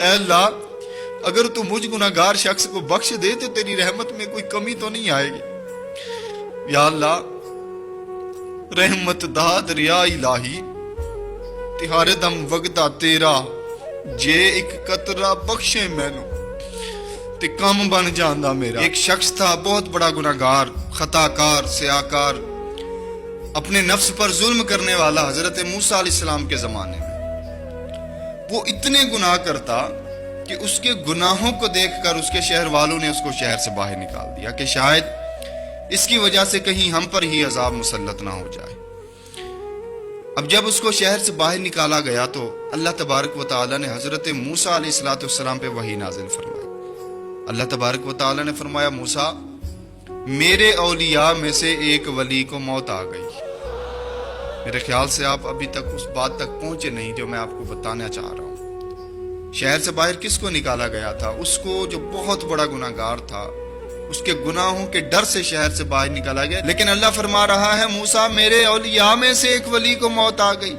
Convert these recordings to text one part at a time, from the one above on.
اے اللہ اگر تو مجھ گناہگار شخص کو بخش دے تو تیری رحمت میں کوئی کمی تو نہیں آئے گی۔ یا اللہ رحمت دا دریا الہی تے ہر دم وگدا تیرا، جے ایک قطرہ بخشے مینوں تے کم بن جاندا میرا۔ ایک شخص تھا بہت بڑا گناہگار، خطا کار، سیاکار، اپنے نفس پر ظلم کرنے والا حضرت موسیٰ علیہ السلام کے زمانے میں۔ وہ اتنے گناہ کرتا کہ اس کے گناہوں کو دیکھ کر اس کے شہر والوں نے اس کو شہر سے باہر نکال دیا کہ شاید اس کی وجہ سے کہیں ہم پر ہی عذاب مسلط نہ ہو جائے۔ اب جب اس کو شہر سے باہر نکالا گیا تو اللہ تبارک و تعالیٰ نے حضرت موسیٰ علیہ السلام پہ وحی نازل فرمائی۔ اللہ تبارک و تعالیٰ نے فرمایا موسیٰ میرے اولیاء میں سے ایک ولی کو موت آ گئی۔ میرے خیال سے آپ ابھی تک اس بات تک پہنچے نہیں جو میں آپ کو بتانا چاہ رہا ہوں۔ شہر سے باہر کس کو نکالا گیا تھا؟ اس کو جو بہت بڑا گناہگار تھا، اس کے گناہوں کے ڈر سے شہر سے باہر نکالا گیا۔ لیکن اللہ فرما رہا ہے موسیٰ میرے اولیاء میں سے ایک ولی کو موت آ گئی۔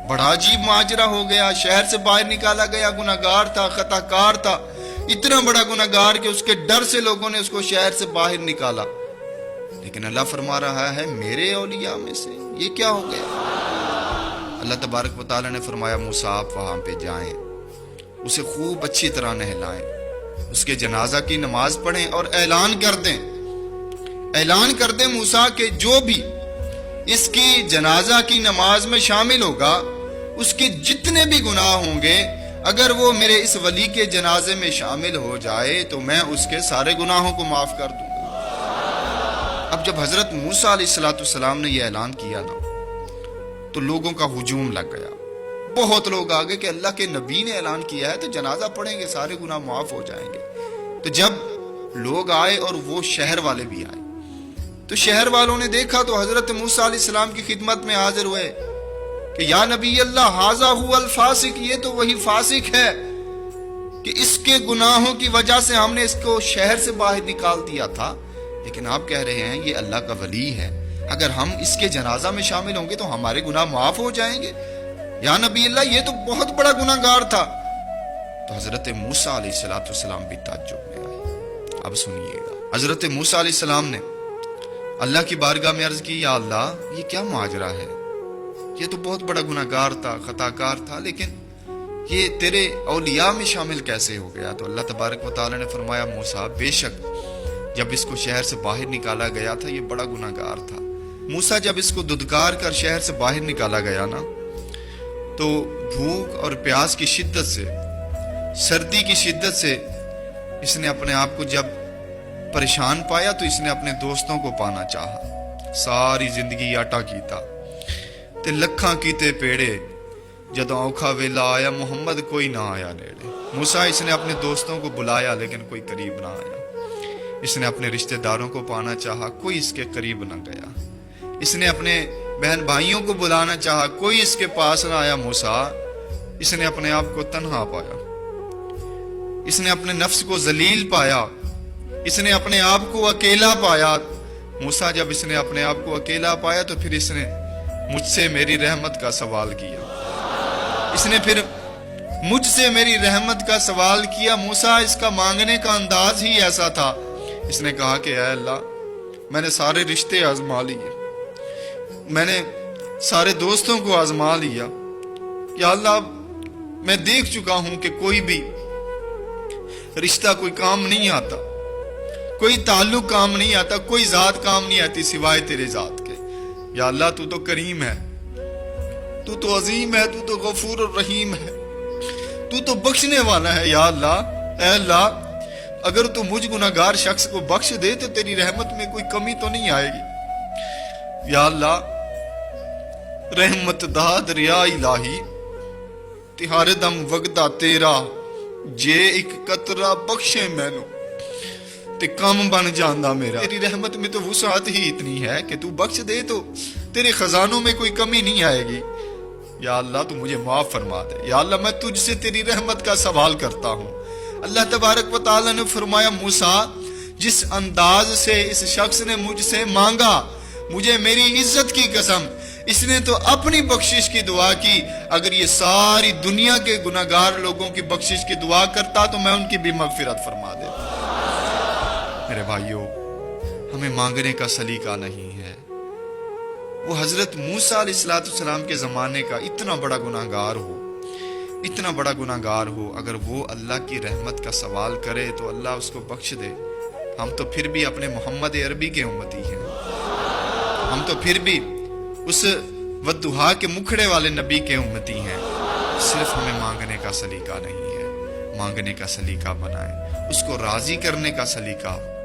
بڑا عجیب ماجرا ہو گیا، شہر سے باہر نکالا گیا، گناہگار تھا، خطا کار تھا، اتنا بڑا گناہگار کہ اس کے ڈر سے لوگوں نے اس کو شہر سے باہر نکالا۔ لیکن اللہ فرما رہا ہے میرے اولیاء میں سے، یہ کیا ہو گیا؟ اللہ تبارک و تعالیٰ نے فرمایا موسیٰ آپ وہاں پہ جائیں، اسے خوب اچھی طرح نہلائیں، اس کے جنازہ کی نماز پڑھیں اور اعلان کر دیں موسیٰ کہ جو بھی اس کی جنازہ کی نماز میں شامل ہوگا اس کے جتنے بھی گناہ ہوں گے اگر وہ میرے اس ولی کے جنازے میں شامل ہو جائے تو میں اس کے سارے گناہوں کو معاف کر دوں گا۔ اب جب حضرت موسیٰ علیہ السلام نے یہ اعلان کیا نا تو لوگوں کا ہجوم لگ گیا، بہت لوگ آگے کہ اللہ کے نبی نے اعلان کیا ہے تو جنازہ پڑھیں گے، سارے گناہ معاف ہو جائیں گے۔ تو جب لوگ آئے اور وہ شہر والے بھی آئے تو شہر والوں نے دیکھا تو حضرت موسیٰ علیہ السلام کی خدمت میں حاضر ہوئے کہ یا نبی اللہ ھذا ھو الفاسق، یہ تو وہی فاسق ہے کہ اس کے گناہوں کی وجہ سے ہم نے اس کو شہر سے باہر نکال دیا تھا، لیکن آپ کہہ رہے ہیں یہ اللہ کا ولی ہے، اگر ہم اس کے جنازہ میں شامل ہوں گے تو ہمارے گناہ معاف ہو جائیں گے۔ یا نبی اللہ یہ تو بہت بڑا گناہگار تھا۔ تو حضرت موسیٰ علیہ السلام بھی تعجب میں آئے۔ اب سنیے گا، حضرت موسیٰ علیہ السلام نے اللہ کی بارگاہ میں عرض کی یا اللہ یہ کیا ماجرا ہے، یہ تو بہت بڑا گناہگار تھا، خطا کار تھا، لیکن یہ تیرے اولیاء میں شامل کیسے ہو گیا؟ تو اللہ تبارک و تعالیٰ نے فرمایا موسیٰ بے شک جب اس کو شہر سے باہر نکالا گیا تھا یہ بڑا گناہگار تھا۔ موسیٰ جب اس کو دھتکار کر شہر سے باہر نکالا گیا نا تو بھوک اور پیاس کی شدت سے، سردی کی شدت سے اس نے اپنے آپ کو جب پریشان پایا تو اس نے اپنے دوستوں کو پانا چاہا، ساری زندگی آٹا کیتا تے لکھاں کیتے پیڑے، جدوں اوکھا ویلا آیا محمد کوئی نہ آیا نیڑے۔ موسیٰ اس نے اپنے دوستوں کو بلایا لیکن کوئی قریب نہ آیا، اس نے اپنے رشتہ داروں کو پانا چاہا، کوئی اس کے قریب نہ گیا، اس نے اپنے بہن بھائیوں کو بلانا چاہا، کوئی اس کے پاس نہ آیا۔ موسیٰ اس نے اپنے آپ کو تنہا پایا، اس نے اپنے نفس کو ذلیل پایا، اس نے اپنے آپ کو اکیلا پایا۔ موسیٰ جب اس نے اپنے آپ کو اکیلا پایا تو پھر اس نے مجھ سے میری رحمت کا سوال کیا، اس نے پھر مجھ سے میری رحمت کا سوال کیا۔ موسیٰ اس کا مانگنے کا انداز ہی ایسا تھا، اس نے کہا کہ اے اللہ میں نے سارے رشتے آزما لیے، میں نے سارے دوستوں کو آزما لیا، یا اللہ میں دیکھ چکا ہوں کہ کوئی بھی رشتہ کوئی کام نہیں آتا، کوئی تعلق کام نہیں آتا، کوئی ذات کام نہیں آتی سوائے تیرے ذات کے۔ یا اللہ تو تو کریم ہے، تو تو عظیم ہے، تو تو غفور الرحیم ہے، تو تو بخشنے والا ہے۔ یا اللہ اے اللہ اگر تو مجھ گناہگار شخص کو بخش دے تو تیری رحمت میں کوئی کمی تو نہیں آئے گی۔ یا اللہ رحمت دا دریا الہی تے ہر دم وگدا تیرا، جے ایک قطرہ بخشے مینوں تے کم بن جاندا میرا۔ تیری رحمت میں تو وسعت ہی اتنی ہے کہ تو بخش دے تو تیرے خزانوں میں کوئی کمی نہیں آئے گی۔ یا اللہ تو مجھے معاف فرما دے۔ یا اللہ میں تجھ سے تیری رحمت کا سوال کرتا ہوں۔ اللہ تبارک و تعالیٰ نے فرمایا موسیٰ جس انداز سے اس شخص نے مجھ سے مانگا، مجھے میری عزت کی قسم اس نے تو اپنی بخشش کی دعا کی، اگر یہ ساری دنیا کے گناہگار لوگوں کی بخشش کی دعا کرتا تو میں ان کی بھی مغفرت فرما دیتا۔ میرے بھائیوں، ہمیں مانگنے کا سلیقہ نہیں ہے۔ وہ حضرت موسیٰ علیہ السلام کے زمانے کا اتنا بڑا گناہگار ہو، اگر وہ اللہ کی رحمت کا سوال کرے تو اللہ اس کو بخش دے۔ ہم تو پھر بھی اپنے محمد عربی کے امتی ہیں، ہم تو پھر بھی اس ودہا کے مکھڑے والے نبی کے امتی ہیں۔ صرف ہمیں مانگنے کا سلیقہ نہیں ہے، مانگنے کا سلیقہ بنائیں، اس کو راضی کرنے کا سلیقہ